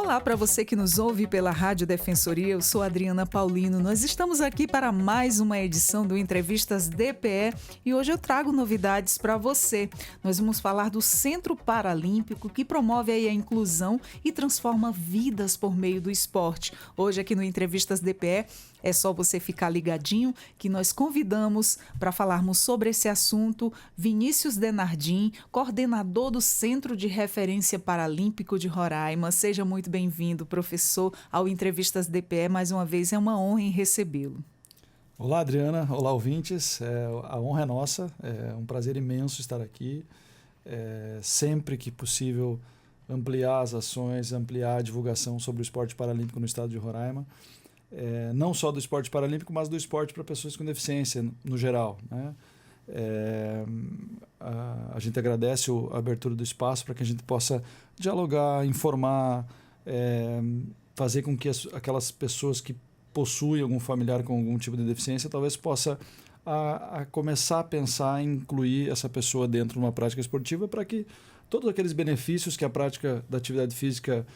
Olá para você que nos ouve pela Rádio Defensoria, eu sou Adriana Paulino. Nós estamos aqui para mais uma edição do Entrevistas DPE e hoje eu trago novidades para você. Nós vamos falar do Centro Paralímpico que promove aí a inclusão e transforma vidas por meio do esporte. Hoje aqui no Entrevistas DPE é só você ficar ligadinho que nós convidamos para falarmos sobre esse assunto Vinícius Denardim, coordenador do Centro de Referência Paralímpico de Roraima. Seja muito bem-vindo, professor, ao Entrevistas DPE. Mais uma vez, é uma honra em recebê-lo. Olá, Adriana. Olá, ouvintes. A honra é nossa. É um prazer imenso estar aqui. Sempre que possível, ampliar as ações, ampliar a divulgação sobre o esporte paralímpico no estado de Roraima. Não só do esporte paralímpico, mas do esporte para pessoas com deficiência no geral, né? A gente agradece a abertura do espaço para que a gente possa dialogar, informar, fazer com que aquelas pessoas que possuem algum familiar com algum tipo de deficiência talvez possa começar a pensar em incluir essa pessoa dentro de uma prática esportiva para que todos aqueles benefícios que a prática da atividade física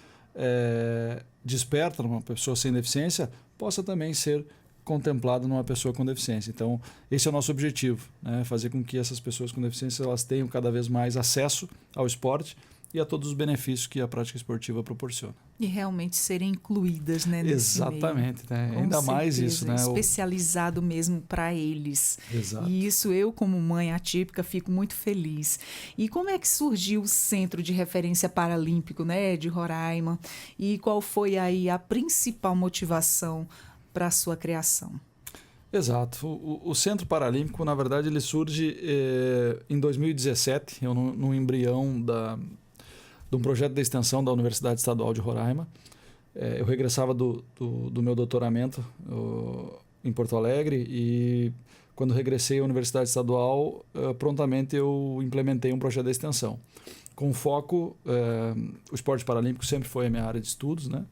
desperta numa pessoa sem deficiência possa também ser contemplado numa pessoa com deficiência. Então, esse é o nosso objetivo, né? Fazer com que essas pessoas com deficiência elas tenham cada vez mais acesso ao esporte e a todos os benefícios que a prática esportiva proporciona. E realmente serem incluídas, né, nesse Exatamente, meio. né? Ainda certeza, mais isso, né? Especializado mesmo para eles. Exato. E isso eu, como mãe atípica, fico muito feliz. E como é que surgiu o Centro de Referência Paralímpico, né, de Roraima? E qual foi aí a principal motivação para a sua criação? Exato. O Centro Paralímpico, na verdade, ele surge em 2017, num embrião de um projeto de extensão da Universidade Estadual de Roraima. Eu regressava do meu doutoramento em Porto Alegre e quando regressei à Universidade Estadual, prontamente eu implementei um projeto de extensão. Com foco, o esporte paralímpico sempre foi a minha área de estudos, né?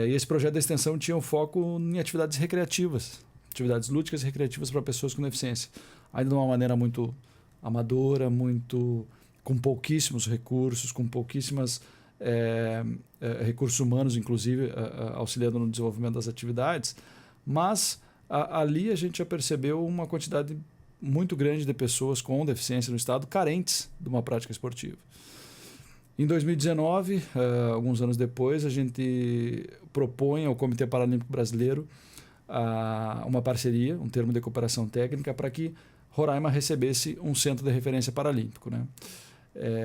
E esse projeto de extensão tinha um foco em atividades recreativas, atividades lúdicas e recreativas para pessoas com deficiência. Ainda de uma maneira muito amadora, com pouquíssimos recursos, com pouquíssimos recursos humanos, inclusive, auxiliando no desenvolvimento das atividades. Mas ali a gente já percebeu uma quantidade muito grande de pessoas com deficiência no estado carentes de uma prática esportiva. Em 2019, alguns anos depois, a gente propõe ao Comitê Paralímpico Brasileiro uma parceria, um termo de cooperação técnica, para que Roraima recebesse um centro de referência paralímpico, né?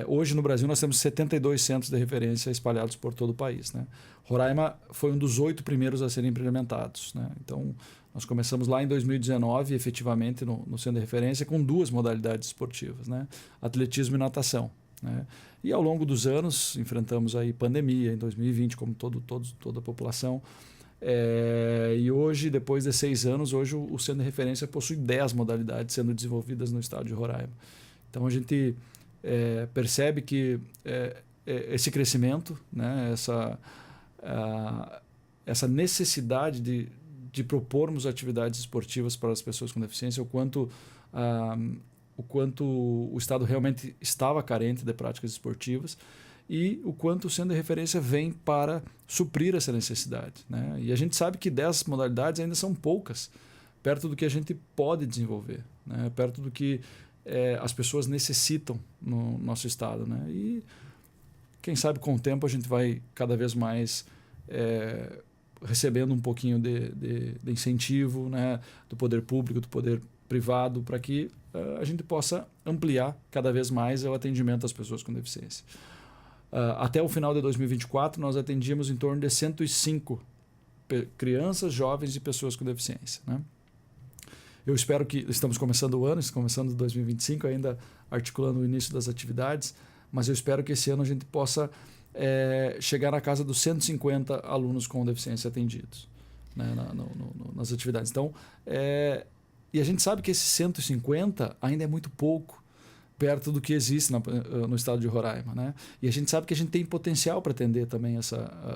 Hoje no Brasil nós temos 72 centros de referência espalhados por todo o país, né? Roraima foi um dos 8 primeiros a serem implementados, né? Então nós começamos lá em 2019 efetivamente no centro de referência com 2 modalidades esportivas, né? Atletismo e natação, né? E ao longo dos anos enfrentamos aí pandemia em 2020 como toda a população. E hoje, depois de 6 anos, hoje o centro de referência possui 10 modalidades sendo desenvolvidas no estado de Roraima. Então a gente percebe que esse crescimento, né, essa necessidade de propormos atividades esportivas para as pessoas com deficiência, o quanto o Estado realmente estava carente de práticas esportivas e o quanto o centro de referência vem para suprir essa necessidade, né? E a gente sabe que 10 modalidades ainda são poucas, perto do que a gente pode desenvolver, né? Perto do que as pessoas necessitam no nosso estado, né? E quem sabe com o tempo a gente vai cada vez mais recebendo um pouquinho de incentivo, né? Do poder público, do poder privado, para que a gente possa ampliar cada vez mais o atendimento às pessoas com deficiência. Até o final de 2024, nós atendíamos em torno de 105 crianças, jovens e pessoas com deficiência, né? Eu espero que... Estamos começando o ano, estamos começando 2025, ainda articulando o início das atividades, mas eu espero que esse ano a gente possa chegar na casa dos 150 alunos com deficiência atendidos, né, nas atividades. Então, e a gente sabe que esses 150 ainda é muito pouco perto do que existe no estado de Roraima, né? E a gente sabe que a gente tem potencial para atender também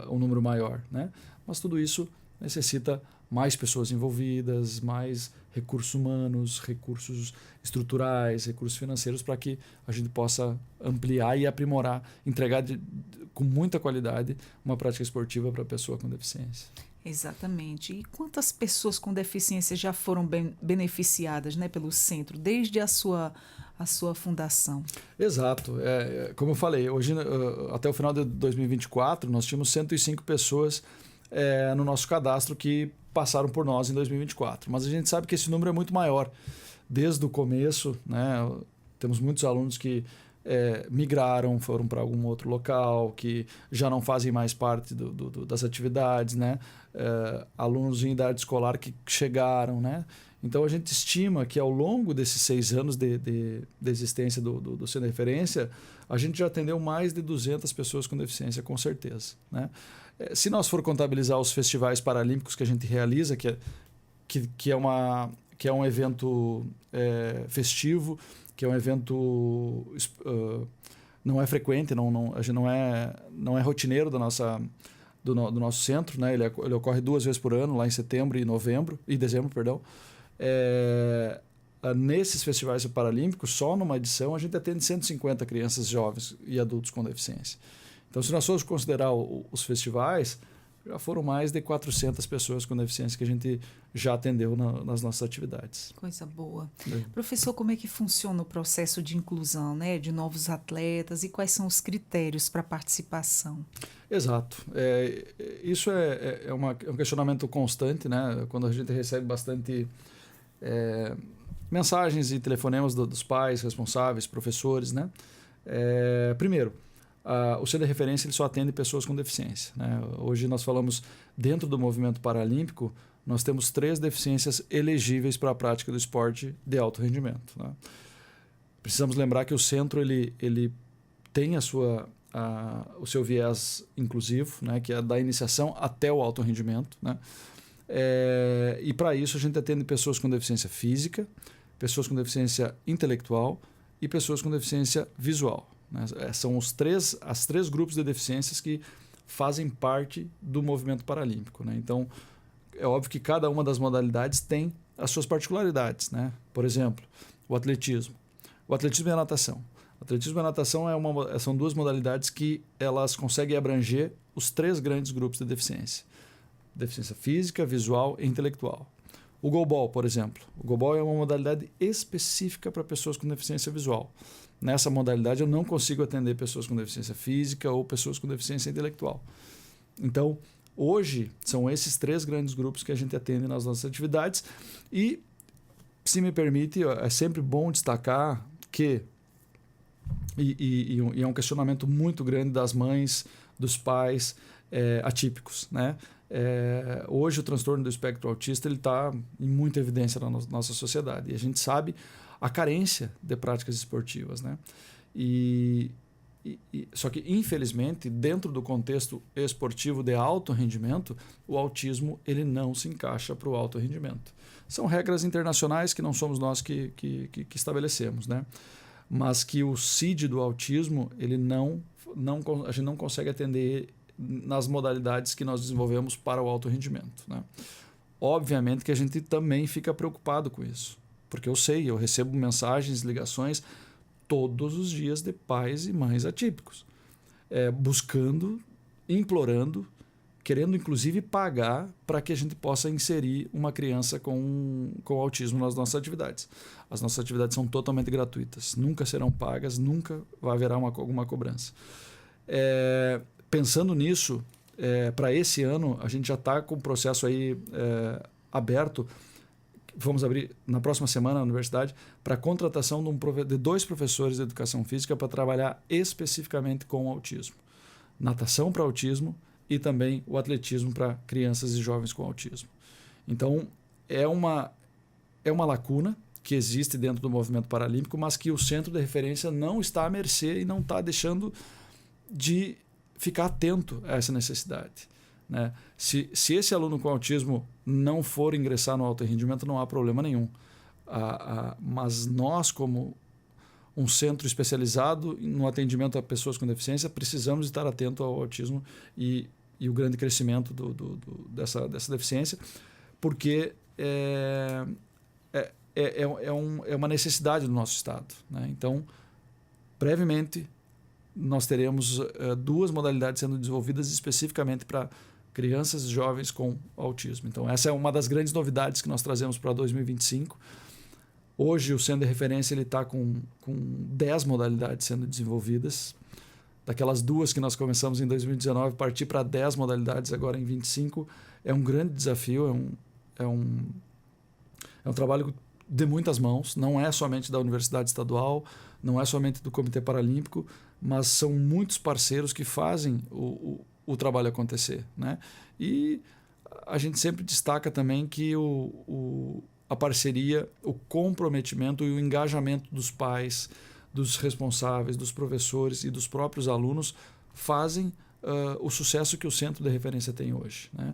um número maior, né? Mas tudo isso necessita mais pessoas envolvidas, mais recursos humanos, recursos estruturais, recursos financeiros para que a gente possa ampliar e aprimorar, entregar com muita qualidade uma prática esportiva para a pessoa com deficiência. Exatamente. E quantas pessoas com deficiência já foram beneficiadas, né, pelo centro, desde a sua fundação? Exato. Como eu falei, hoje, até o final de 2024, nós tínhamos 105 pessoas no nosso cadastro que passaram por nós em 2024. Mas a gente sabe que esse número é muito maior. Desde o começo, né, temos muitos alunos que migraram, foram para algum outro local, que já não fazem mais parte das atividades, né? Alunos em idade escolar que chegaram, né? Então a gente estima que ao longo desses 6 anos de existência do Centro de Referência, a gente já atendeu mais de 200 pessoas com deficiência, com certeza, né? Se nós for contabilizar os festivais paralímpicos que a gente realiza, que é um evento festivo, que é um evento não é frequente, a gente não é rotineiro do nosso centro, né? Ele ocorre 2 vezes por ano, lá em setembro e dezembro, perdão. Nesses festivais paralímpicos, só numa edição, a gente atende 150 crianças, jovens e adultos com deficiência. Então, se nós formos considerar os festivais, já foram mais de 400 pessoas com deficiência que a gente já atendeu nas nossas atividades. Coisa boa. Professor, como é que funciona o processo de inclusão, né, de novos atletas e quais são os critérios para participação? Exato. Isso é um questionamento constante, né? Quando a gente recebe bastante mensagens e telefonemas dos pais, responsáveis, professores, né? Primeiro, o Centro de Referência ele só atende pessoas com deficiência, né? Hoje nós falamos, dentro do movimento paralímpico, nós temos 3 deficiências elegíveis para a prática do esporte de alto rendimento, né? Precisamos lembrar que o centro ele tem o seu viés inclusivo, né? Que é da iniciação até o alto rendimento, né? E para isso a gente atende pessoas com deficiência física, pessoas com deficiência intelectual e pessoas com deficiência visual, né? São os 3 grupos de deficiências que fazem parte do movimento paralímpico, né? Então, é óbvio que cada uma das modalidades tem as suas particularidades, né? Por exemplo, o atletismo. O atletismo e a natação. O atletismo e a natação são 2 modalidades que elas conseguem abranger os 3 grandes grupos de deficiência. Deficiência física, visual e intelectual. O goalball, por exemplo. O goalball é uma modalidade específica para pessoas com deficiência visual. Nessa modalidade eu não consigo atender pessoas com deficiência física ou pessoas com deficiência intelectual. Então, hoje são esses 3 grandes grupos que a gente atende nas nossas atividades e, se me permite, é sempre bom destacar que, e é um questionamento muito grande das mães, dos pais atípicos, né? Hoje o transtorno do espectro autista está em muita evidência na nossa sociedade e a gente sabe a carência de práticas esportivas, né? Só que, infelizmente, dentro do contexto esportivo de alto rendimento, o autismo ele não se encaixa para o alto rendimento. São regras internacionais que não somos nós que estabelecemos, né? Mas que o CID do autismo a gente não consegue atender nas modalidades que nós desenvolvemos para o alto rendimento, né? Obviamente que a gente também fica preocupado com isso, porque eu recebo mensagens, ligações todos os dias de pais e mães atípicos, buscando, implorando, querendo inclusive pagar para que a gente possa inserir uma criança com autismo nas nossas atividades. As nossas atividades são totalmente gratuitas, nunca serão pagas, nunca vai haver alguma cobrança. Pensando nisso, para esse ano, a gente já está com o processo aí aberto. Vamos abrir na próxima semana na universidade para a contratação de 2 professores de educação física para trabalhar especificamente com o autismo. Natação para autismo e também o atletismo para crianças e jovens com autismo. Então, é uma lacuna que existe dentro do movimento paralímpico, mas que o centro de referência não está à mercê e não está deixando de ficar atento a essa necessidade, né? Se esse aluno com autismo não for ingressar no alto rendimento, não há problema nenhum. Mas nós, como um centro especializado no atendimento a pessoas com deficiência, precisamos estar atentos ao autismo e o grande crescimento dessa deficiência, porque é uma necessidade do nosso Estado, né? Então, brevemente, nós teremos 2 modalidades sendo desenvolvidas especificamente para crianças e jovens com autismo. Então, essa é uma das grandes novidades que nós trazemos para 2025. Hoje, o Centro de Referência está com 10 modalidades sendo desenvolvidas. Daquelas 2 que nós começamos em 2019, partir para 10 modalidades agora em 25 é um grande desafio, é um trabalho de muitas mãos, não é somente da Universidade Estadual, não é somente do Comitê Paralímpico, mas são muitos parceiros que fazem o trabalho acontecer, né? E a gente sempre destaca também que a parceria, o comprometimento e o engajamento dos pais, dos responsáveis, dos professores e dos próprios alunos fazem o sucesso que o Centro de Referência tem hoje, né?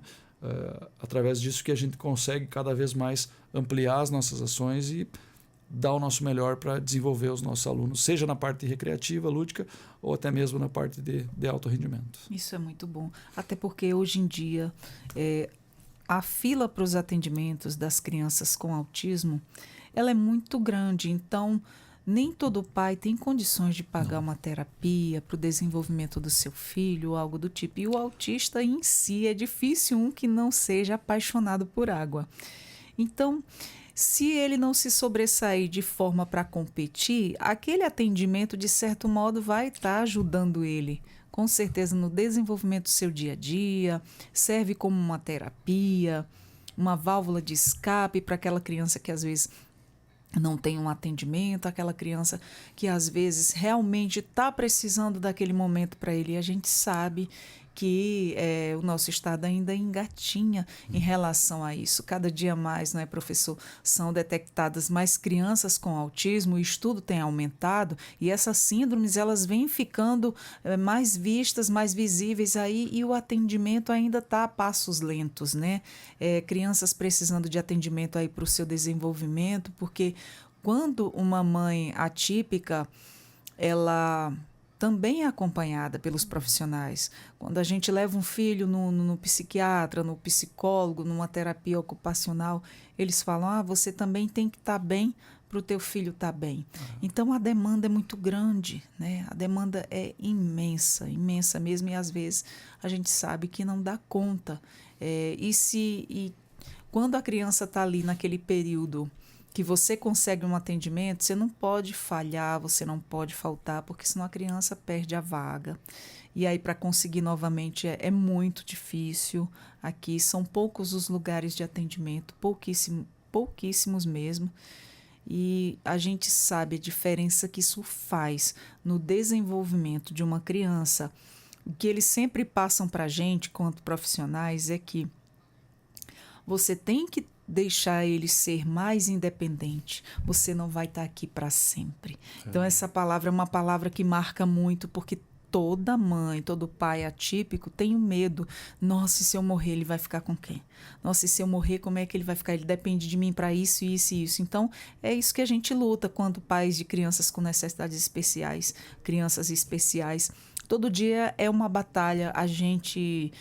Através disso que a gente consegue cada vez mais ampliar as nossas ações e dar o nosso melhor para desenvolver os nossos alunos, seja na parte recreativa, lúdica, ou até mesmo na parte de alto rendimento. Isso é muito bom, até porque hoje em dia a fila para os atendimentos das crianças com autismo, ela é muito grande, então nem todo pai tem condições de pagar uma terapia para o desenvolvimento do seu filho ou algo do tipo. E o autista em si é difícil um que não seja apaixonado por água. Então, se ele não se sobressair de forma para competir, aquele atendimento, de certo modo, vai estar ajudando ele, com certeza, no desenvolvimento do seu dia a dia, serve como uma terapia, uma válvula de escape para aquela criança que às vezes não tem um atendimento, aquela criança que às vezes realmente está precisando daquele momento para ele. E a gente sabe que o nosso estado ainda engatinha em relação a isso. Cada dia mais, né, professor, são detectadas mais crianças com autismo, o estudo tem aumentado e essas síndromes elas vêm ficando mais vistas, mais visíveis aí e o atendimento ainda está a passos lentos, né? Crianças precisando de atendimento aí para o seu desenvolvimento, porque quando uma mãe atípica, ela também é acompanhada pelos profissionais. Quando a gente leva um filho no psiquiatra, no psicólogo, numa terapia ocupacional, eles falam, você também tem que estar bem para o teu filho estar bem. Então, a demanda é muito grande, né? A demanda é imensa, imensa mesmo, e às vezes a gente sabe que não dá conta. E quando a criança está ali naquele período que você consegue um atendimento, você não pode falhar, você não pode faltar, porque senão a criança perde a vaga. E aí, para conseguir novamente, é muito difícil. Aqui são poucos os lugares de atendimento, pouquíssimos mesmo. E a gente sabe a diferença que isso faz no desenvolvimento de uma criança. O que eles sempre passam para a gente, quanto profissionais, é que você tem que deixar ele ser mais independente. Você não vai estar aqui para sempre. Então, essa palavra é uma palavra que marca muito, porque toda mãe, todo pai atípico tem um medo. Nossa, e se eu morrer, ele vai ficar com quem? Nossa, e se eu morrer, como é que ele vai ficar? Ele depende de mim para isso, isso e isso. Então, é isso que a gente luta quando pais de crianças com necessidades especiais, crianças especiais. Todo dia é uma batalha, a gente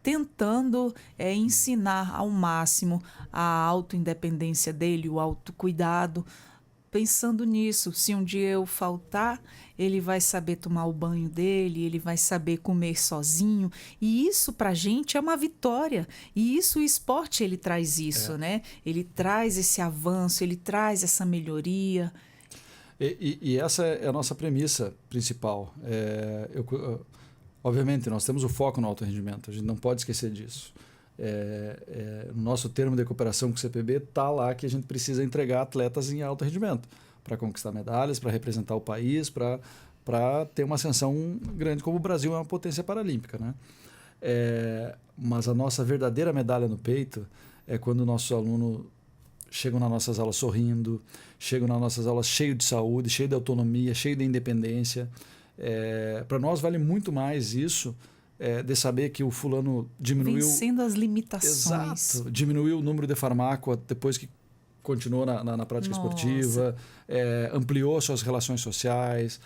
tentando ensinar ao máximo a autoindependência dele, o autocuidado, pensando nisso. Se um dia eu faltar, ele vai saber tomar o banho dele, ele vai saber comer sozinho. E isso, para a gente, é uma vitória. E isso, o esporte, ele traz isso, né? Ele traz esse avanço, ele traz essa melhoria. E essa é a nossa premissa principal. Obviamente, nós temos o foco no alto rendimento, a gente não pode esquecer disso. No nosso termo de cooperação com o CPB está lá que a gente precisa entregar atletas em alto rendimento para conquistar medalhas, para representar o país, para ter uma ascensão grande, como o Brasil é uma potência paralímpica, né? Mas a nossa verdadeira medalha no peito é quando o nosso aluno chegam nas nossas aulas sorrindo, chegam nas nossas aulas cheio de saúde, cheio de autonomia, cheio de independência. Para nós vale muito mais isso de saber que o fulano diminuiu... Vencendo as limitações. Exato. Diminuiu o número de farmaco depois que continuou na prática esportiva, ampliou suas relações sociais,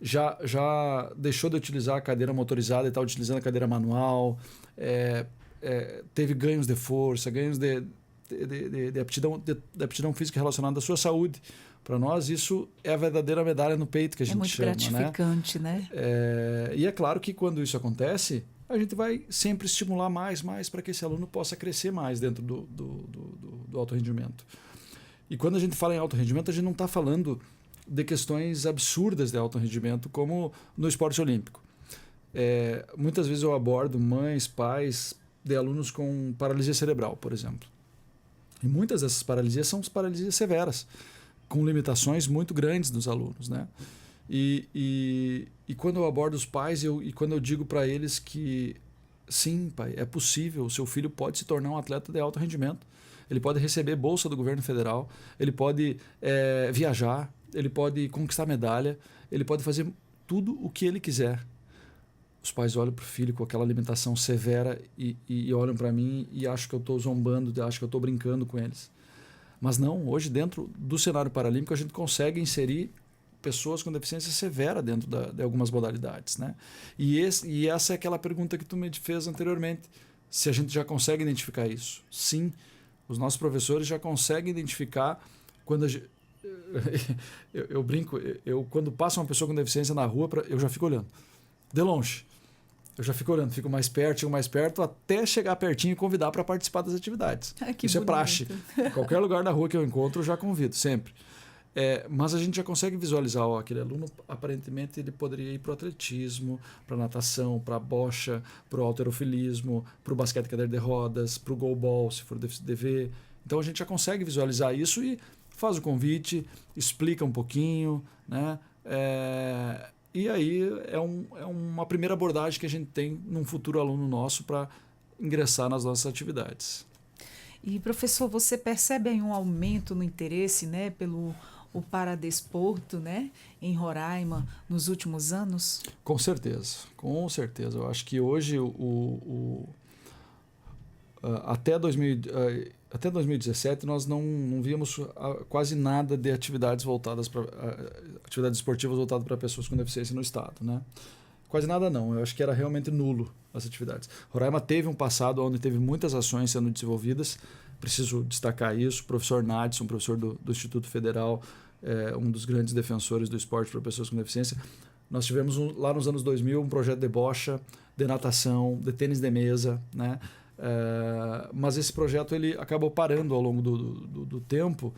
já deixou de utilizar a cadeira motorizada e está utilizando a cadeira manual, teve ganhos de força, ganhos de aptidão física relacionada à sua saúde, Para nós, isso é a verdadeira medalha no peito que a gente chama. É muito gratificante, né? E é claro que quando isso acontece, a gente vai sempre estimular mais para que esse aluno possa crescer mais dentro do alto rendimento. E quando a gente fala em alto rendimento, a gente não está falando de questões absurdas de alto rendimento, como no esporte olímpico. Muitas vezes eu abordo mães, pais de alunos com paralisia cerebral, por exemplo. E muitas dessas paralisias são paralisias severas, com limitações muito grandes dos alunos, né? E quando eu abordo os pais e quando eu digo para eles que sim, pai, é possível, o seu filho pode se tornar um atleta de alto rendimento, ele pode receber bolsa do governo federal, ele pode viajar, ele pode conquistar medalha, ele pode fazer tudo o que ele quiser. Os pais olham para o filho com aquela limitação severa e olham para mim e acham que eu estou zombando, acham que eu estou brincando com eles. Mas não, hoje dentro do cenário paralímpico a gente consegue inserir pessoas com deficiência severa dentro de algumas modalidades, né? E essa é aquela pergunta que tu me fez anteriormente, se a gente já consegue identificar isso. Sim, os nossos professores já conseguem identificar quando eu brinco, quando passa uma pessoa com deficiência na rua, eu já fico olhando, de longe. Eu já fico olhando, fico mais perto, até chegar pertinho e convidar para participar das atividades. Isso bonito. É praxe. Em qualquer lugar da rua que eu encontro, eu já convido, sempre. Mas a gente já consegue visualizar, aquele aluno, aparentemente, ele poderia ir para o atletismo, para a natação, para a bocha, para o halterofilismo, para o basquete cadeira de rodas, para o goalball, se for DV. Então a gente já consegue visualizar isso e faz o convite, explica um pouquinho, né? E aí é uma primeira abordagem que a gente tem num futuro aluno nosso para ingressar nas nossas atividades. E, professor, você percebe aí um aumento no interesse, né, pelo o paradesporto, né, em Roraima nos últimos anos? Com certeza. Eu acho que hoje, até 2017, nós não víamos quase nada de atividades voltadas para atividades esportivas voltadas para pessoas com deficiência no estado, né? Quase nada não, eu acho que era realmente nulo as atividades. Roraima teve um passado onde teve muitas ações sendo desenvolvidas, preciso destacar isso, o professor Nadson, professor do Instituto Federal, um dos grandes defensores do esporte para pessoas com deficiência. Nós tivemos lá nos anos 2000 um projeto de bocha, de natação, de tênis de mesa, né? Mas esse projeto ele acabou parando ao longo do tempo,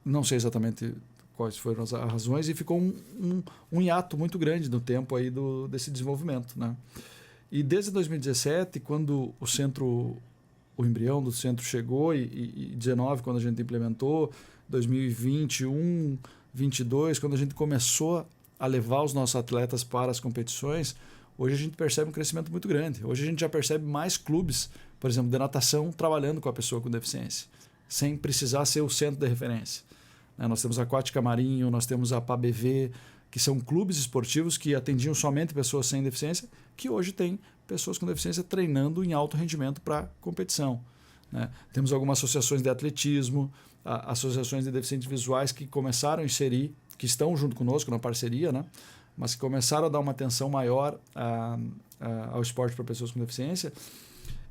não sei exatamente quais foram as razões, e ficou um hiato muito grande no tempo aí desse desenvolvimento, né? E desde 2017, quando o embrião do centro chegou, e 19, quando a gente implementou, 2021, 22, quando a gente começou a levar os nossos atletas para as competições, hoje a gente percebe um crescimento muito grande. Hoje a gente já percebe mais clubes, por exemplo, de natação, trabalhando com a pessoa com deficiência, sem precisar ser o centro de referência. Nós temos a Aquática Marinho, nós temos a PABV, que são clubes esportivos que atendiam somente pessoas sem deficiência, que hoje tem pessoas com deficiência treinando em alto rendimento para competição, né? Temos algumas associações de atletismo, associações de deficientes visuais que começaram a inserir, que estão junto conosco na parceria, né? Mas que começaram a dar uma atenção maior ao esporte para pessoas com deficiência.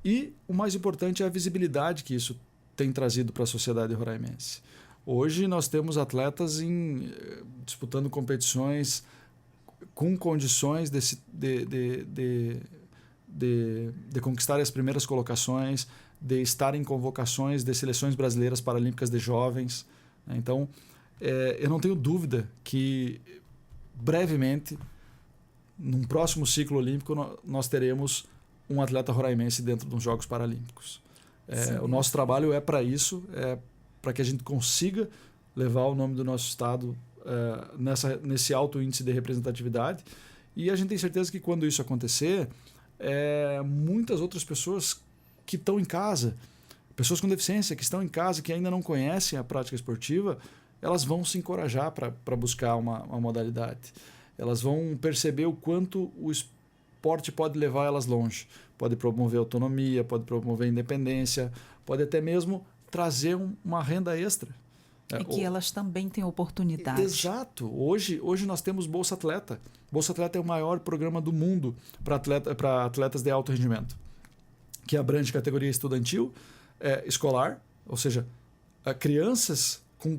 E o mais importante é a visibilidade que isso tem trazido para a sociedade roraimense. Hoje nós temos atletas disputando competições com condições de conquistar as primeiras colocações, de estar em convocações de seleções brasileiras paralímpicas de jovens. Então, eu não tenho dúvida que brevemente, num próximo ciclo olímpico, nós teremos um atleta roraimense dentro dos Jogos Paralímpicos. O nosso trabalho é para isso, para que a gente consiga levar o nome do nosso estado nesse alto índice de representatividade. E a gente tem certeza que quando isso acontecer, muitas outras pessoas que estão em casa, pessoas com deficiência que estão em casa, que ainda não conhecem a prática esportiva, elas vão se encorajar para buscar uma modalidade. Elas vão perceber o quanto o esporte pode levar elas longe. Pode promover autonomia, pode promover independência, pode até mesmo trazer uma renda extra. Que elas também têm oportunidade. Exato. Hoje nós temos Bolsa Atleta. Bolsa Atleta é o maior programa do mundo para atletas de alto rendimento, que abrange categoria estudantil, escolar, ou seja, crianças com,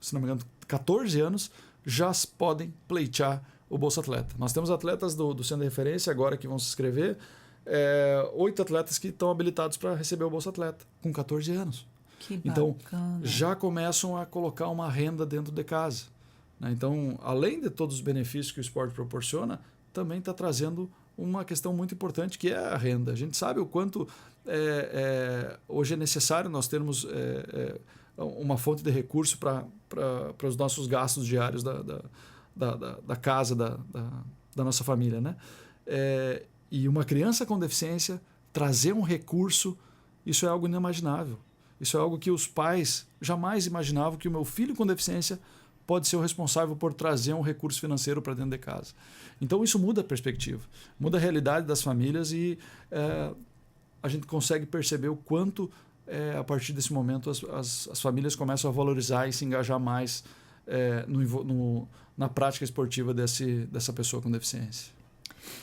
se não me engano, 14 anos já podem pleitear o Bolsa Atleta. Nós temos atletas do Centro de Referência agora que vão se inscrever, 8 atletas que estão habilitados para receber o Bolsa Atleta, com 14 anos. Que então, bacana. já começam a colocar uma renda dentro de casa. Né? Então, além de todos os benefícios que o esporte proporciona, também está trazendo uma questão muito importante, que é a renda. A gente sabe o quanto hoje é necessário nós termos uma fonte de recurso para os nossos gastos diários da casa, da nossa família. Né? E uma criança com deficiência trazer um recurso, isso é algo inimaginável. Isso é algo que os pais jamais imaginavam, que o meu filho com deficiência pode ser o responsável por trazer um recurso financeiro para dentro de casa. Então isso muda a perspectiva, muda a realidade das famílias e a gente consegue perceber o quanto, a partir desse momento, as famílias começam a valorizar e se engajar mais na prática esportiva dessa pessoa com deficiência.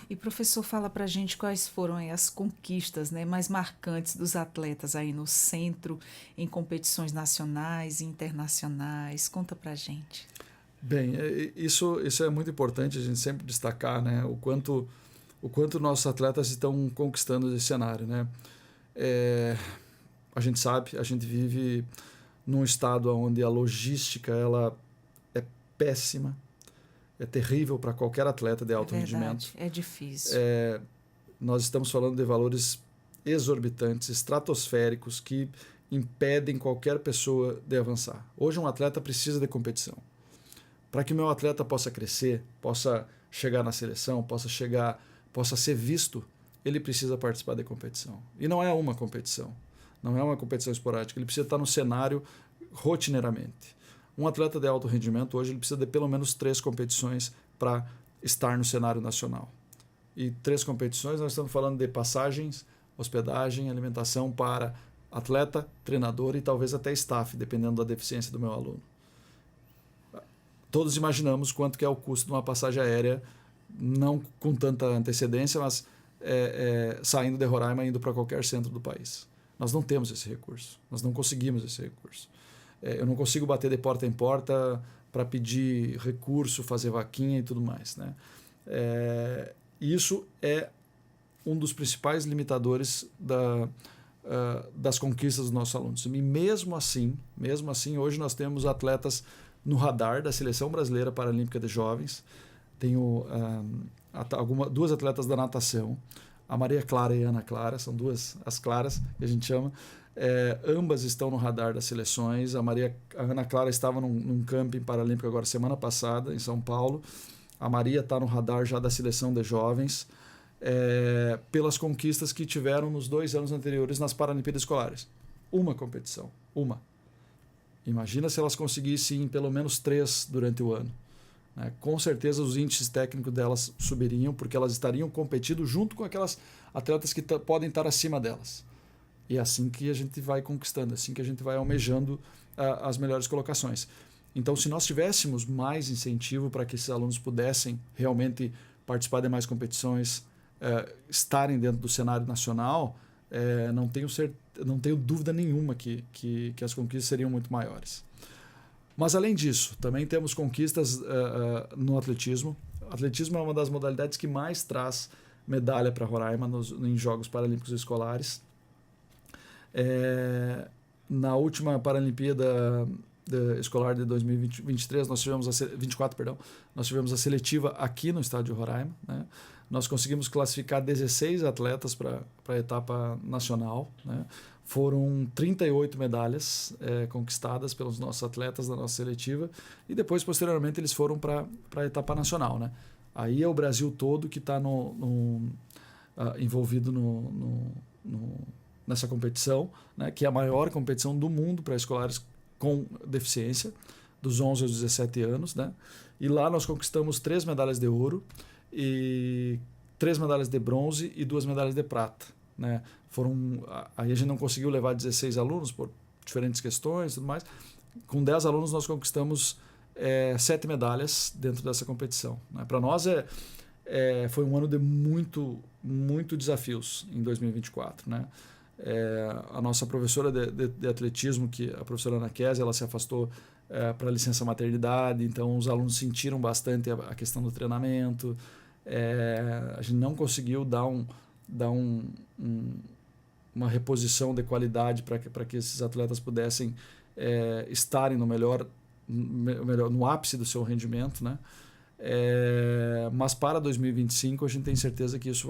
E professor, fala pra gente quais foram aí as conquistas, né, mais marcantes dos atletas aí no centro, em competições nacionais e internacionais. Conta pra gente. Bem, isso é muito importante a gente sempre destacar, né, o quanto nossos atletas estão conquistando esse cenário. Né? A gente sabe, a gente vive num estado onde a logística ela é péssima. É terrível para qualquer atleta de alto rendimento. É difícil. Nós estamos falando de valores exorbitantes, estratosféricos, que impedem qualquer pessoa de avançar. Hoje um atleta precisa de competição. Para que o meu atleta possa crescer, possa chegar na seleção, possa ser visto, ele precisa participar de competição. E não é uma competição. Não é uma competição esporádica. Ele precisa estar no cenário rotineiramente. Um atleta de alto rendimento hoje ele precisa de pelo menos 3 competições para estar no cenário nacional. E 3 competições, nós estamos falando de passagens, hospedagem, alimentação para atleta, treinador e talvez até staff, dependendo da deficiência do meu aluno. Todos imaginamos quanto que é o custo de uma passagem aérea, não com tanta antecedência, mas saindo de Roraima e indo para qualquer centro do país. Nós não temos esse recurso, nós não conseguimos esse recurso. Eu não consigo bater de porta em porta para pedir recurso, fazer vaquinha e tudo mais. Né? Isso é um dos principais limitadores das conquistas dos nossos alunos. E mesmo assim, hoje nós temos atletas no radar da Seleção Brasileira Paralímpica de Jovens. Tenho 2 atletas da natação, a Maria Clara e a Ana Clara, são as Claras que a gente chama. Ambas estão no radar das seleções. A Ana Clara estava num camping paralímpico agora semana passada em São Paulo. A Maria está no radar já da seleção de jovens pelas conquistas que tiveram nos 2 anos anteriores nas Paralimpíadas Escolares. Uma competição, uma. Imagina se elas conseguissem pelo menos 3 durante o ano. Né? Com certeza os índices técnicos delas subiriam, porque elas estariam competindo junto com aquelas atletas que podem estar acima delas. E é assim que a gente vai conquistando, assim que a gente vai almejando as melhores colocações. Então, se nós tivéssemos mais incentivo para que esses alunos pudessem realmente participar de mais competições, estarem dentro do cenário nacional, não tenho dúvida nenhuma que as conquistas seriam muito maiores. Mas, além disso, também temos conquistas no atletismo. O atletismo é uma das modalidades que mais traz medalha para Roraima em Jogos Paralímpicos Escolares. Na última Paralimpíada Escolar de 2023, nós tivemos 24, perdão, nós tivemos a seletiva aqui no estádio de Roraima. Né? Nós conseguimos classificar 16 atletas para a etapa nacional. Né? Foram 38 medalhas conquistadas pelos nossos atletas da nossa seletiva e depois, posteriormente, eles foram para a etapa nacional. Né? Aí é o Brasil todo que está envolvido nessa competição, né, que é a maior competição do mundo para escolares com deficiência, dos 11 aos 17 anos. Né? E lá nós conquistamos 3 medalhas de ouro, e 3 medalhas de bronze e 2 medalhas de prata. Né? Aí a gente não conseguiu levar 16 alunos por diferentes questões e tudo mais. Com 10 alunos nós conquistamos 7 medalhas dentro dessa competição. Né? Para nós foi um ano de muito desafios em 2024. Né? A nossa professora de atletismo, a professora Ana Kézia, ela se afastou para licença maternidade, então os alunos sentiram bastante a questão do treinamento. A gente não conseguiu dar uma reposição de qualidade para que esses atletas pudessem estarem no ápice do seu rendimento, né? Mas para 2025 a gente tem certeza que isso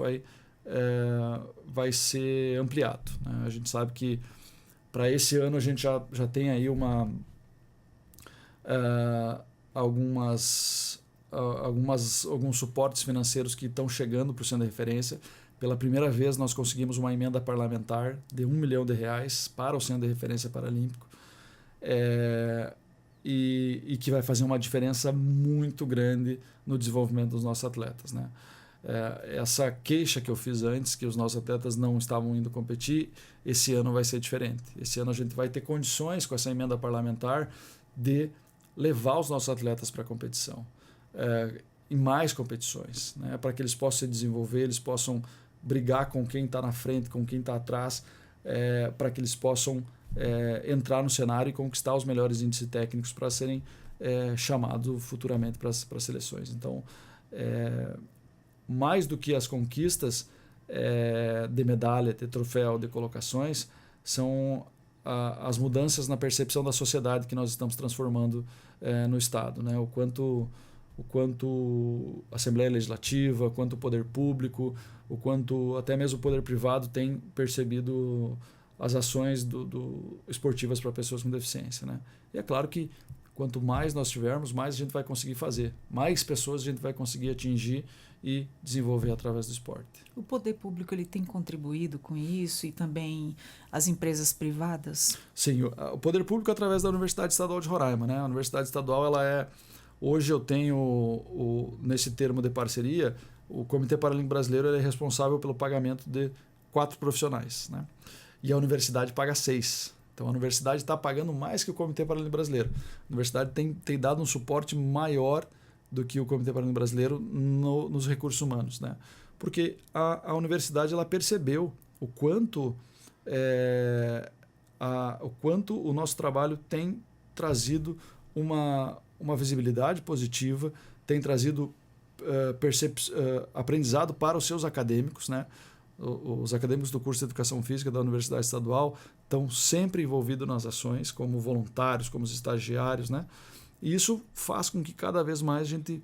vai ser ampliado, né? A gente sabe que para esse ano a gente já tem aí alguns suportes financeiros que estão chegando para o Centro de Referência. Pela primeira vez nós conseguimos uma emenda parlamentar de R$1 milhão para o Centro de Referência Paralímpico, e que vai fazer uma diferença muito grande no desenvolvimento dos nossos atletas, né? Essa queixa que eu fiz antes, que os nossos atletas não estavam indo competir, esse ano vai ser diferente. Esse ano a gente vai ter condições, com essa emenda parlamentar, de levar os nossos atletas para a competição, em mais competições, né? Para que eles possam se desenvolver, eles possam brigar com quem está na frente, com quem está atrás, para que eles possam entrar no cenário e conquistar os melhores índices técnicos para serem chamados futuramente para as seleções. Então, mais do que as conquistas de medalha, de troféu, de colocações, são as mudanças na percepção da sociedade que nós estamos transformando no Estado, né? O quanto a Assembleia Legislativa, o quanto o poder público, o quanto até mesmo o poder privado tem percebido as ações esportivas para pessoas com deficiência, né? E é claro que quanto mais nós tivermos, mais a gente vai conseguir fazer, mais pessoas a gente vai conseguir atingir e desenvolver através do esporte. O poder público ele tem contribuído com isso, e também as empresas privadas? Sim, o poder público através da Universidade Estadual de Roraima, né? A Universidade Estadual, hoje eu tenho nesse termo de parceria, o Comitê Paralímpico Brasileiro é responsável pelo pagamento de 4 profissionais, né? E a universidade paga 6. Então a universidade está pagando mais que o Comitê Paralímpico Brasileiro. A universidade tem dado um suporte maior do que o Comitê Paralímpico Brasileiro nos recursos humanos, né? Porque a universidade ela percebeu o quanto o nosso trabalho tem trazido uma visibilidade positiva, tem trazido aprendizado para os seus acadêmicos, né? Os acadêmicos do curso de Educação Física da Universidade Estadual estão sempre envolvidos nas ações, como voluntários, como os estagiários, né? E isso faz com que cada vez mais a gente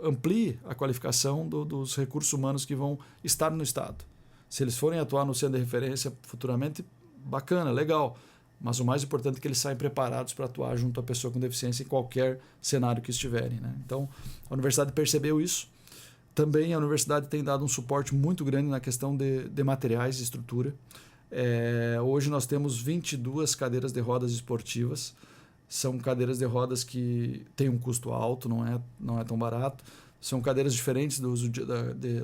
amplie a qualificação dos recursos humanos que vão estar no Estado. Se eles forem atuar no centro de referência futuramente, bacana, legal. Mas o mais importante é que eles saiam preparados para atuar junto à pessoa com deficiência em qualquer cenário que estiverem, né? Então, a universidade percebeu isso. Também a universidade tem dado um suporte muito grande na questão de materiais e estrutura. Hoje nós temos 22 cadeiras de rodas esportivas. São cadeiras de rodas que têm um custo alto, não é tão barato. São cadeiras diferentes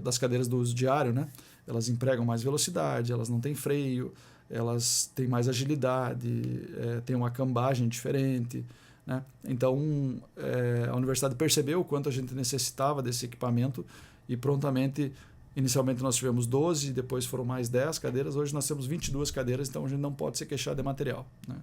das cadeiras do uso diário, né? Elas empregam mais velocidade, elas não têm freio, elas têm mais agilidade, têm uma cambagem diferente, né? Então, a universidade percebeu o quanto a gente necessitava desse equipamento e prontamente, inicialmente nós tivemos 12, depois foram mais 10 cadeiras, hoje nós temos 22 cadeiras, então a gente não pode se queixar de material, né?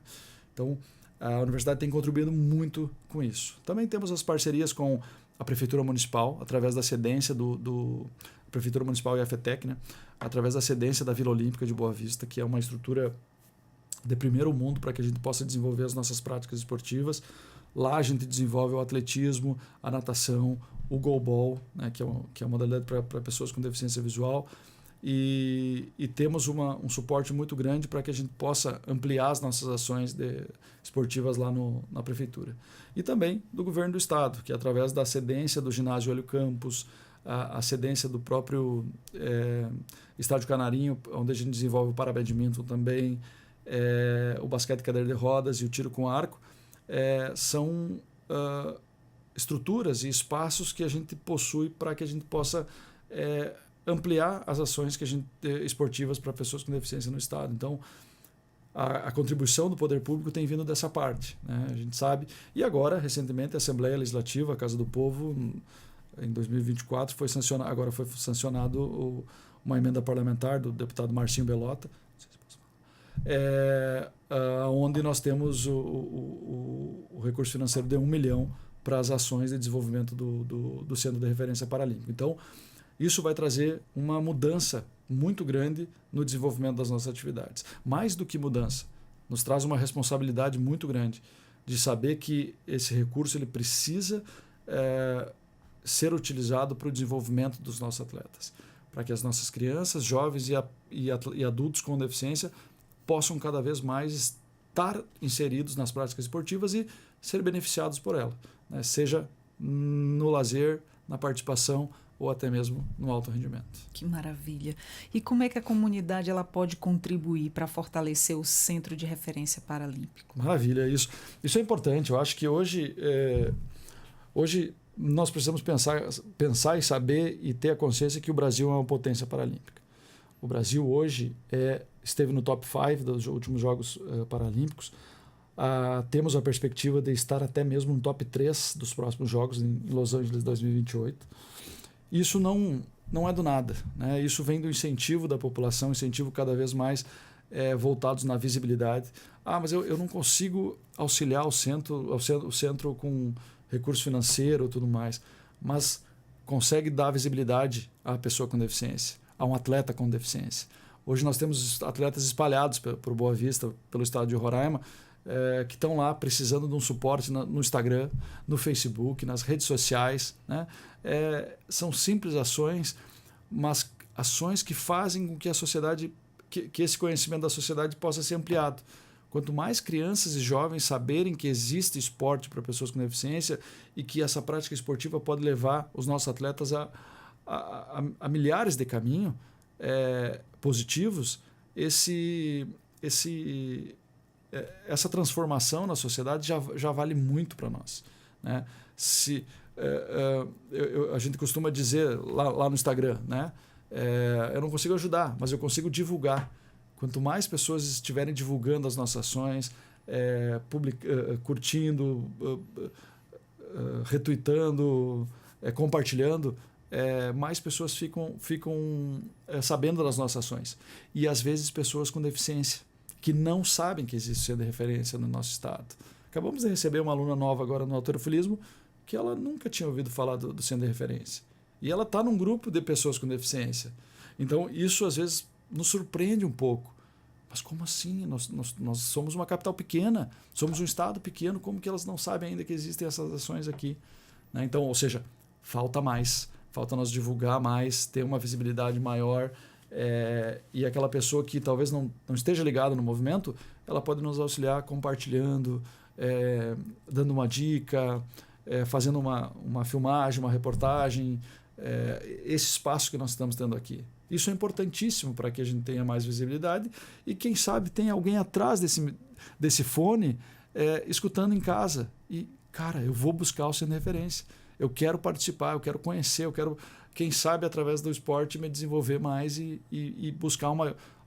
Então, a universidade tem contribuído muito com isso. Também temos as parcerias com a Prefeitura Municipal, através da cedência a Prefeitura Municipal e a FETEC, né? Através da cedência da Vila Olímpica de Boa Vista, que é uma estrutura de primeiro mundo para que a gente possa desenvolver as nossas práticas esportivas. Lá a gente desenvolve o atletismo, a natação, o goalball, né, que é uma modalidade para pessoas com deficiência visual. E temos um suporte muito grande para que a gente possa ampliar as nossas ações esportivas lá na Prefeitura. E também do Governo do Estado, que através da cedência do ginásio Hélio Campos, a cedência do próprio Estádio Canarinho, onde a gente desenvolve o parabadminton também, o basquete cadeira de rodas e o tiro com arco, são estruturas e espaços que a gente possui para que a gente possa ampliar as ações esportivas para pessoas com deficiência no Estado. Então, a contribuição do poder público tem vindo dessa parte, né? A gente sabe. E agora, recentemente, a Assembleia Legislativa, a Casa do Povo, em 2024, foi sancionado uma emenda parlamentar do deputado Marcinho Belota, onde nós temos o recurso financeiro de 1 milhão para as ações de desenvolvimento do Centro de Referência Paralímpico. Então, isso vai trazer uma mudança muito grande no desenvolvimento das nossas atividades. Mais do que mudança, nos traz uma responsabilidade muito grande de saber que esse recurso ele precisa ser utilizado para o desenvolvimento dos nossos atletas, para que as nossas crianças, jovens e adultos com deficiência possam cada vez mais estar inseridos nas práticas esportivas e ser beneficiados por ela, né? Seja no lazer, na participação ou até mesmo no alto rendimento. Que maravilha! E como é que a comunidade ela pode contribuir para fortalecer o Centro de Referência Paralímpico? Maravilha, isso é importante. Eu acho que hoje nós precisamos pensar e saber e ter a consciência que o Brasil é uma potência paralímpica. O Brasil hoje esteve no top 5 dos últimos Jogos Paralímpicos. Temos a perspectiva de estar até mesmo no top 3 dos próximos Jogos em Los Angeles 2028. Isso não é do nada, né? Isso vem do incentivo da população, incentivo cada vez mais voltados na visibilidade. Mas eu não consigo auxiliar o centro com recurso financeiro e tudo mais, mas consegue dar visibilidade à pessoa com deficiência, a um atleta com deficiência. Hoje nós temos atletas espalhados por Boa Vista, pelo estado de Roraima, que estão lá precisando de um suporte no Instagram, no Facebook, nas redes sociais, né? São simples ações, mas ações que fazem com que a sociedade, que esse conhecimento da sociedade possa ser ampliado. Quanto mais crianças e jovens saberem que existe esporte para pessoas com deficiência e que essa prática esportiva pode levar os nossos atletas a milhares de caminhos positivos, essa transformação na sociedade já vale muito para nós, né? A gente costuma dizer lá no Instagram, né? Eu não consigo ajudar, mas eu consigo divulgar. Quanto mais pessoas estiverem divulgando as nossas ações, curtindo, retweetando, compartilhando, mais pessoas ficam sabendo das nossas ações. E às vezes pessoas com deficiência, que não sabem que existe centro de referência no nosso estado. Acabamos de receber uma aluna nova agora no halterofilismo que ela nunca tinha ouvido falar do centro de referência. E ela está num grupo de pessoas com deficiência. Então, isso às vezes nos surpreende um pouco. Mas como assim? Nós somos uma capital pequena, somos um estado pequeno, como que elas não sabem ainda que existem essas ações aqui? Né? Então, ou seja, falta nós divulgar mais, ter uma visibilidade maior, e aquela pessoa que talvez não esteja ligada no movimento, ela pode nos auxiliar compartilhando, dando uma dica, fazendo uma filmagem, uma reportagem, esse espaço que nós estamos tendo aqui. Isso é importantíssimo para que a gente tenha mais visibilidade e, quem sabe, tem alguém atrás desse fone escutando em casa. E, cara, eu vou buscar o centro de referência. Eu quero participar, eu quero conhecer, eu quero, quem sabe, através do esporte, me desenvolver mais e buscar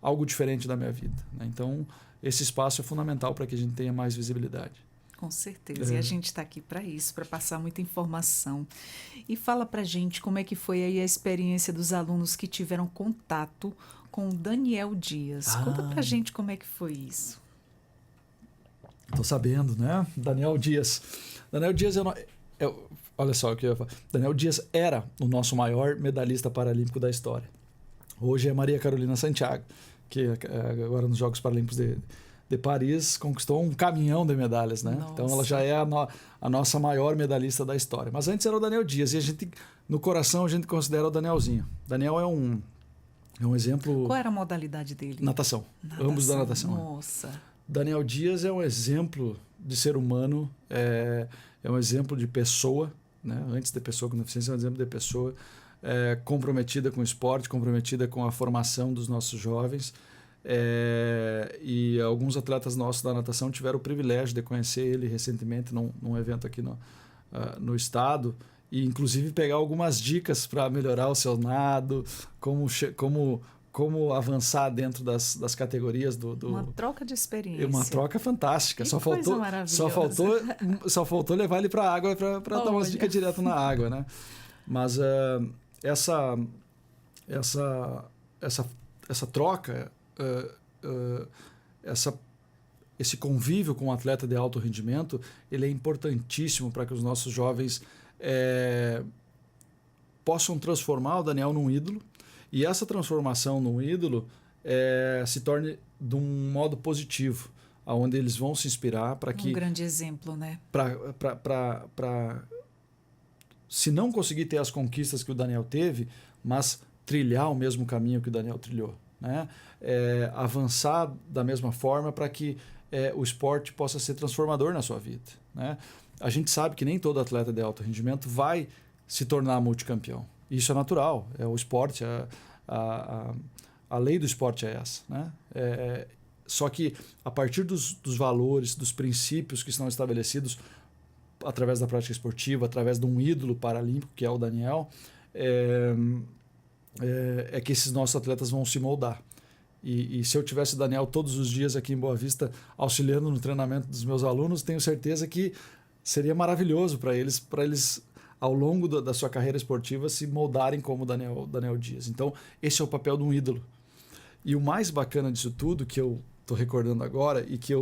algo diferente da minha vida, né? Então, esse espaço é fundamental para que a gente tenha mais visibilidade. Com certeza, e a gente está aqui para isso, para passar muita informação. E fala para a gente como é que foi aí a experiência dos alunos que tiveram contato com o Daniel Dias. Conta para a gente como é que foi isso. Estou sabendo, né? Daniel Dias olha só o que eu ia falar. Daniel Dias era o nosso maior medalhista paralímpico da história. Hoje é Maria Carolina Santiago, que agora nos Jogos Paralímpicos de Paris conquistou um caminhão de medalhas, né? Nossa. Então ela já é a nossa maior medalhista da história. Mas antes era o Daniel Dias e no coração a gente considera o Danielzinho. Daniel é um exemplo. Qual era a modalidade dele? Natação. Ambos da natação. Nossa. Daniel Dias é um exemplo de ser humano, é um exemplo de pessoa, né? Antes de pessoa com deficiência, é um exemplo de pessoa comprometida com o esporte, comprometida com a formação dos nossos jovens. E alguns atletas nossos da natação tiveram o privilégio de conhecer ele recentemente num evento aqui no estado, e inclusive pegar algumas dicas para melhorar o seu nado, como avançar dentro das categorias uma troca de experiência. Uma troca fantástica. Só faltou levar ele para a água para dar umas dicas direto na água, né? Mas essa troca esse convívio com o atleta de alto rendimento, ele é importantíssimo para que os nossos jovens possam transformar o Daniel num ídolo, e essa transformação num ídolo se torne de um modo positivo, onde eles vão se inspirar para que... Um grande exemplo, né? Se não conseguir ter as conquistas que o Daniel teve, mas trilhar o mesmo caminho que o Daniel trilhou, né? Avançar da mesma forma para que o esporte possa ser transformador na sua vida, né? A gente sabe que nem todo atleta de alto rendimento vai se tornar multicampeão. Isso é natural, é o esporte, a lei do esporte é essa, né? Só que a partir dos valores, dos princípios que estão estabelecidos através da prática esportiva, através de um ídolo paralímpico, que é o Daniel, que esses nossos atletas vão se moldar. E se eu tivesse o Daniel todos os dias aqui em Boa Vista, auxiliando no treinamento dos meus alunos, tenho certeza que seria maravilhoso para eles ao longo da sua carreira esportiva, se moldarem como o Daniel Dias. Então, esse é o papel de um ídolo. E o mais bacana disso tudo, que eu estou recordando agora, e que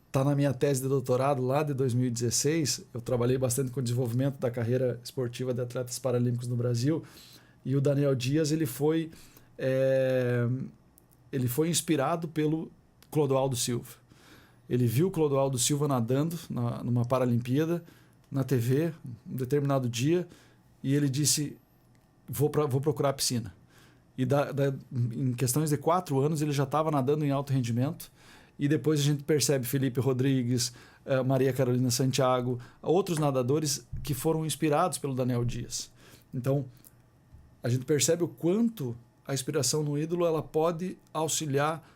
está na minha tese de doutorado lá de 2016, eu trabalhei bastante com o desenvolvimento da carreira esportiva de atletas paralímpicos no Brasil, e o Daniel Dias ele foi inspirado pelo Clodoaldo Silva. Ele viu o Clodoaldo Silva nadando numa Paralimpíada, na TV, um determinado dia, e ele disse, vou procurar a piscina. E em questões de 4 anos ele já estava nadando em alto rendimento, e depois a gente percebe Felipe Rodrigues, Maria Carolina Santiago, outros nadadores que foram inspirados pelo Daniel Dias. Então, a gente percebe o quanto a inspiração no ídolo ela pode auxiliar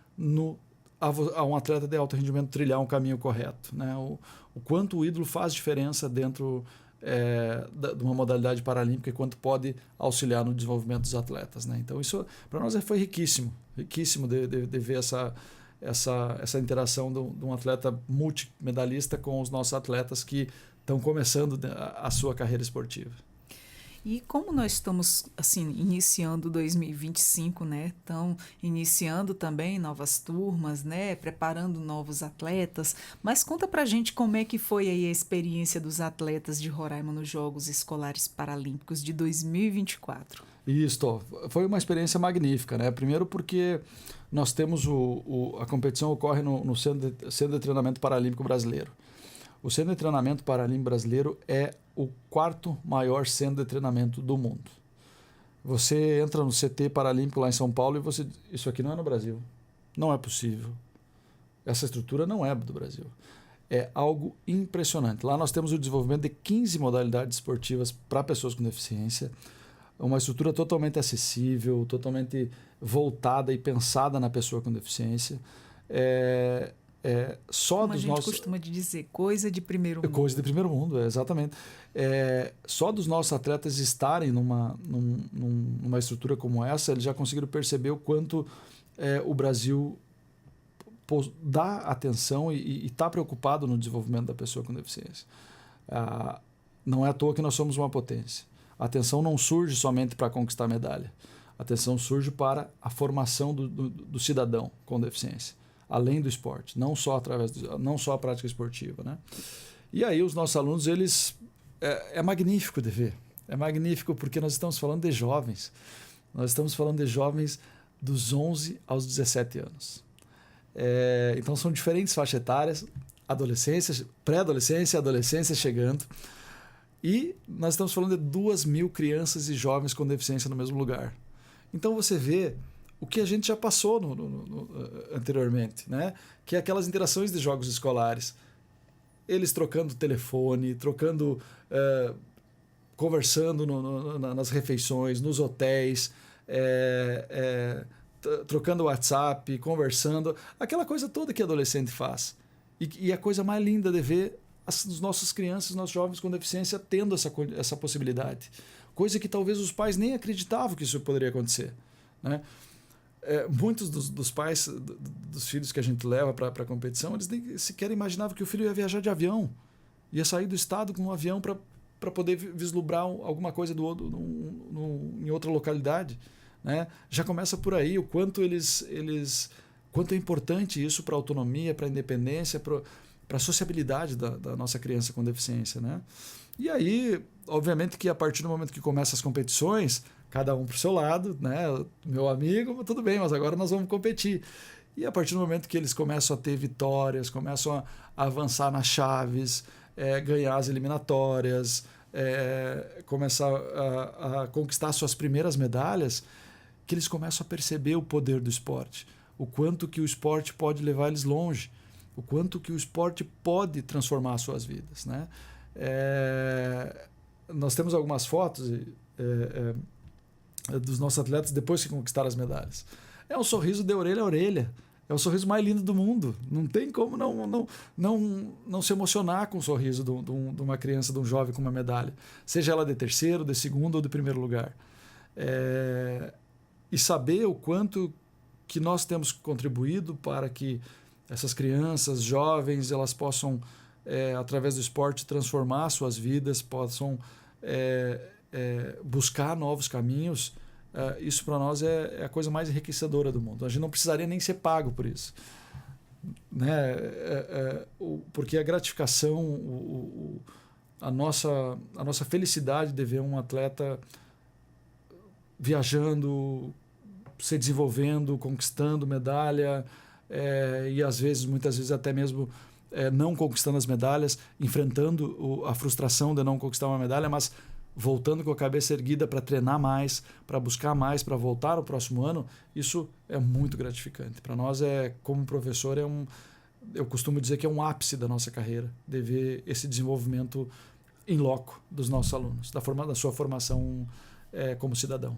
a um atleta de alto rendimento trilhar um caminho correto, né? O quanto o ídolo faz diferença dentro de uma modalidade paralímpica e quanto pode auxiliar no desenvolvimento dos atletas, né? Então isso para nós foi riquíssimo de ver essa interação de um atleta multimedalista com os nossos atletas que estão começando a sua carreira esportiva. E como nós estamos assim iniciando 2025, né? Estão iniciando também novas turmas, né? Preparando novos atletas. Mas conta pra gente como é que foi aí a experiência dos atletas de Roraima nos Jogos Escolares Paralímpicos de 2024. Isso, foi uma experiência magnífica, né? Primeiro porque nós temos a competição ocorre no Centro de Treinamento Paralímpico Brasileiro. O Centro de Treinamento Paralímpico Brasileiro é o 4º maior centro de treinamento do mundo. Você entra no CT Paralímpico lá em São Paulo e isso aqui não é no Brasil. Não é possível. Essa estrutura não é do Brasil. É algo impressionante. Lá nós temos o desenvolvimento de 15 modalidades esportivas para pessoas com deficiência, uma estrutura totalmente acessível, totalmente voltada e pensada na pessoa com deficiência. Como a gente costuma dizer, coisa de primeiro mundo. Coisa de primeiro mundo, exatamente. Só dos nossos atletas estarem numa estrutura como essa, eles já conseguiram perceber o quanto o Brasil dá atenção e está preocupado no desenvolvimento da pessoa com deficiência. Não é à toa que nós somos uma potência. A atenção não surge somente para conquistar medalha. A atenção surge para a formação do cidadão com deficiência, além do esporte, não só a prática esportiva, né? E aí os nossos alunos, eles é magnífico de ver. É magnífico porque nós estamos falando de jovens. Nós estamos falando de jovens dos 11 aos 17 anos. Então são diferentes faixas etárias, adolescência, pré-adolescência, adolescência chegando. E nós estamos falando de 2.000 crianças e jovens com deficiência no mesmo lugar. Então você vê o que a gente já passou anteriormente, né? Que é aquelas interações de jogos escolares. Eles trocando telefone, conversando nas refeições, nos hotéis, trocando WhatsApp, conversando, aquela coisa toda que adolescente faz. E a coisa mais linda de ver os nossos crianças, nossos jovens com deficiência tendo essa possibilidade. Coisa que talvez os pais nem acreditavam que isso poderia acontecer, né? Muitos dos pais, dos filhos que a gente leva para a competição, eles nem sequer imaginavam que o filho ia viajar de avião, ia sair do estado com um avião para poder vislumbrar alguma coisa em outra localidade, né? Já começa por aí, o quanto eles quanto é importante isso para a autonomia, para a independência, para a sociabilidade da nossa criança com deficiência, né? E aí, obviamente que a partir do momento que começam as competições, cada um para o seu lado, né? Meu amigo, tudo bem, mas agora nós vamos competir. E a partir do momento que eles começam a ter vitórias, começam a avançar nas chaves, ganhar as eliminatórias, começar a conquistar suas primeiras medalhas, que eles começam a perceber o poder do esporte, o quanto que o esporte pode levar eles longe, o quanto que o esporte pode transformar as suas vidas, né? Nós temos algumas fotos dos nossos atletas depois que conquistaram as medalhas. É um sorriso de orelha a orelha. É o sorriso mais lindo do mundo. Não tem como não se emocionar com o sorriso de uma criança, de um jovem com uma medalha. Seja ela de terceiro, de segundo ou de primeiro lugar. E saber o quanto que nós temos contribuído para que essas crianças, jovens, elas possam, através do esporte, transformar suas vidas, possam buscar novos caminhos. Isso para nós é a coisa mais enriquecedora do mundo. A gente não precisaria nem ser pago por isso, né? Porque a gratificação, a nossa felicidade de ver um atleta viajando, se desenvolvendo, conquistando medalha, e às vezes, muitas vezes até mesmo não conquistando as medalhas, enfrentando a frustração de não conquistar uma medalha, mas voltando com a cabeça erguida para treinar mais, para buscar mais, para voltar no próximo ano, isso é muito gratificante. Para nós, como professor, eu costumo dizer que é um ápice da nossa carreira, de ver esse desenvolvimento in loco dos nossos alunos, da sua formação como cidadão.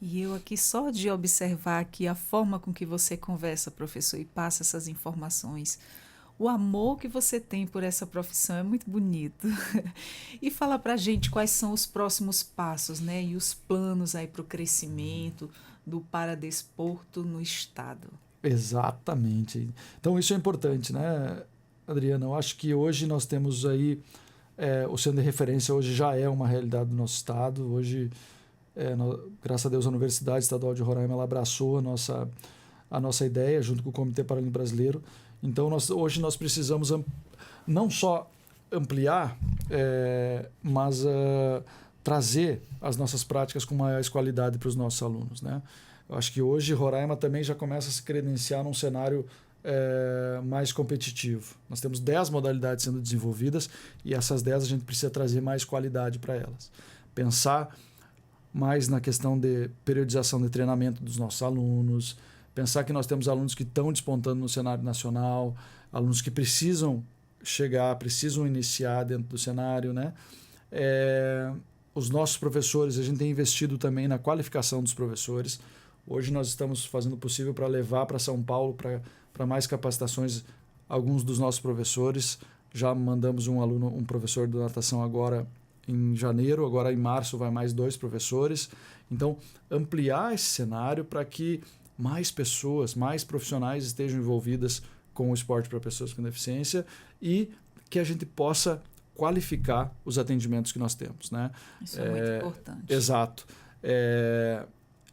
E eu aqui só de observar aqui a forma com que você conversa, professor, e passa essas informações, o amor que você tem por essa profissão é muito bonito. E fala pra gente quais são os próximos passos, né? E os planos aí para o crescimento do paradesporto no estado. Exatamente. Então isso é importante, né, Adriana? Eu acho que hoje nós temos aí o centro de referência hoje já é uma realidade do nosso estado. Hoje, graças a Deus, a Universidade Estadual de Roraima ela abraçou a nossa ideia junto com o Comitê Paralímpico Brasileiro. Então, hoje nós precisamos não só ampliar, mas trazer as nossas práticas com mais qualidade para os nossos alunos, né? Eu acho que hoje Roraima também já começa a se credenciar num cenário mais competitivo. Nós temos 10 modalidades sendo desenvolvidas e essas 10 a gente precisa trazer mais qualidade para elas. Pensar mais na questão de periodização de treinamento dos nossos alunos, pensar que nós temos alunos que estão despontando no cenário nacional, alunos que precisam chegar, precisam iniciar dentro do cenário, né? Os nossos professores, a gente tem investido também na qualificação dos professores. Hoje nós estamos fazendo o possível para levar para São Paulo, para mais capacitações, alguns dos nossos professores. Já mandamos um professor de natação agora em janeiro, agora em março vai mais 2 professores. Então, ampliar esse cenário para que mais pessoas, mais profissionais estejam envolvidas com o esporte para pessoas com deficiência e que a gente possa qualificar os atendimentos que nós temos, né? Isso é muito importante. Exato.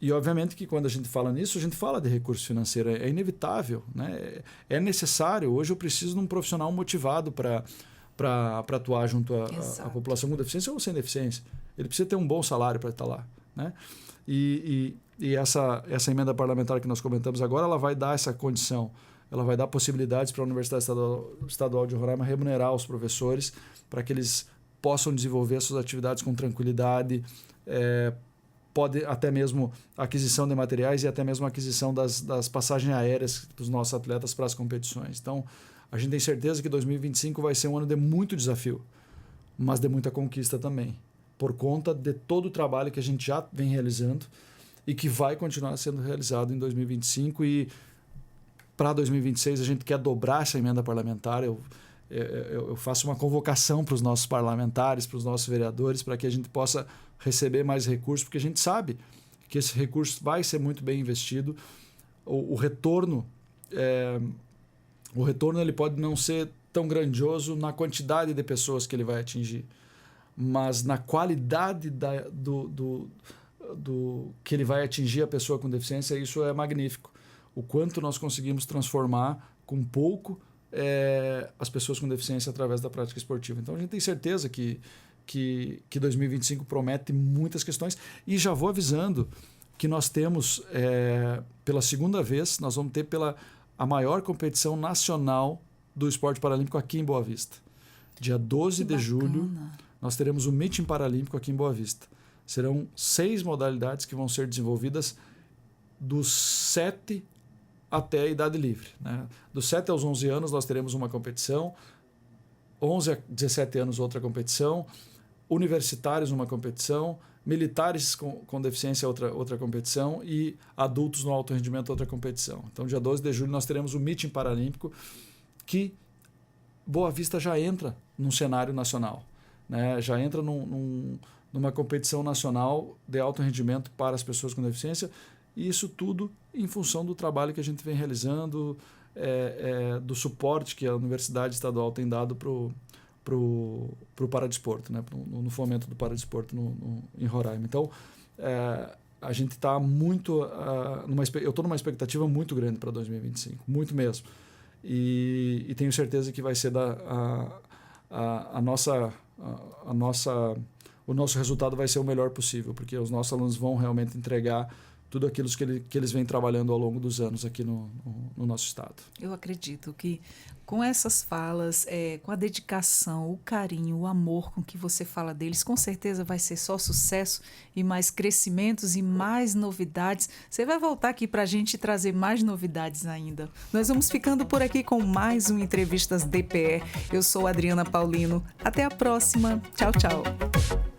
E obviamente que quando a gente fala nisso, a gente fala de recurso financeiro, é inevitável, né? É necessário. Hoje eu preciso de um profissional motivado para atuar junto à população com deficiência ou sem deficiência. Ele precisa ter um bom salário para estar lá, né? E essa emenda parlamentar que nós comentamos agora, ela vai dar essa condição, ela vai dar possibilidades para a Universidade Estadual de Roraima remunerar os professores para que eles possam desenvolver suas atividades com tranquilidade, pode até mesmo aquisição de materiais e até mesmo aquisição das passagens aéreas dos nossos atletas para as competições. Então, a gente tem certeza que 2025 vai ser um ano de muito desafio, mas de muita conquista também, por conta de todo o trabalho que a gente já vem realizando e que vai continuar sendo realizado em 2025 e para 2026 a gente quer dobrar essa emenda parlamentar. Eu faço uma convocação para os nossos parlamentares, para os nossos vereadores, para que a gente possa receber mais recursos, porque a gente sabe que esse recurso vai ser muito bem investido. O retorno ele pode não ser tão grandioso na quantidade de pessoas que ele vai atingir, mas na qualidade do que ele vai atingir a pessoa com deficiência, isso é magnífico. o quanto nós conseguimos transformar com pouco as pessoas com deficiência através da prática esportiva. Então a gente tem certeza que 2025 promete muitas questões, e já vou avisando que nós temos, pela segunda vez, nós vamos ter a maior competição nacional do esporte paralímpico aqui em Boa Vista. Dia 12 de julho, nós teremos o Meeting Paralímpico aqui em Boa Vista. Serão 6 modalidades que vão ser desenvolvidas dos 7 até a idade livre, né? Dos 7 aos 11 anos nós teremos uma competição, 11 a 17 anos outra competição, universitários uma competição, militares com deficiência outra competição e adultos no alto rendimento outra competição. Então, dia 12 de julho nós teremos o Meeting Paralímpico, que Boa Vista já entra num cenário nacional, né? Já entra numa competição nacional de alto rendimento para as pessoas com deficiência, e isso tudo em função do trabalho que a gente vem realizando, do suporte que a Universidade Estadual tem dado para o paradesporto, né? No fomento do paradesporto em Roraima. Então, a gente está muito... eu estou numa expectativa muito grande para 2025, muito mesmo. E tenho certeza que vai ser o nosso resultado vai ser o melhor possível, porque os nossos alunos vão realmente entregar tudo aquilo que eles vêm trabalhando ao longo dos anos aqui no nosso estado. Eu acredito que com essas falas, com a dedicação, o carinho, o amor com que você fala deles, com certeza vai ser só sucesso e mais crescimentos e mais novidades. Você vai voltar aqui para a gente trazer mais novidades ainda. Nós vamos ficando por aqui com mais um Entrevistas DPE. Eu sou Adriana Paulino. Até a próxima. Tchau, tchau.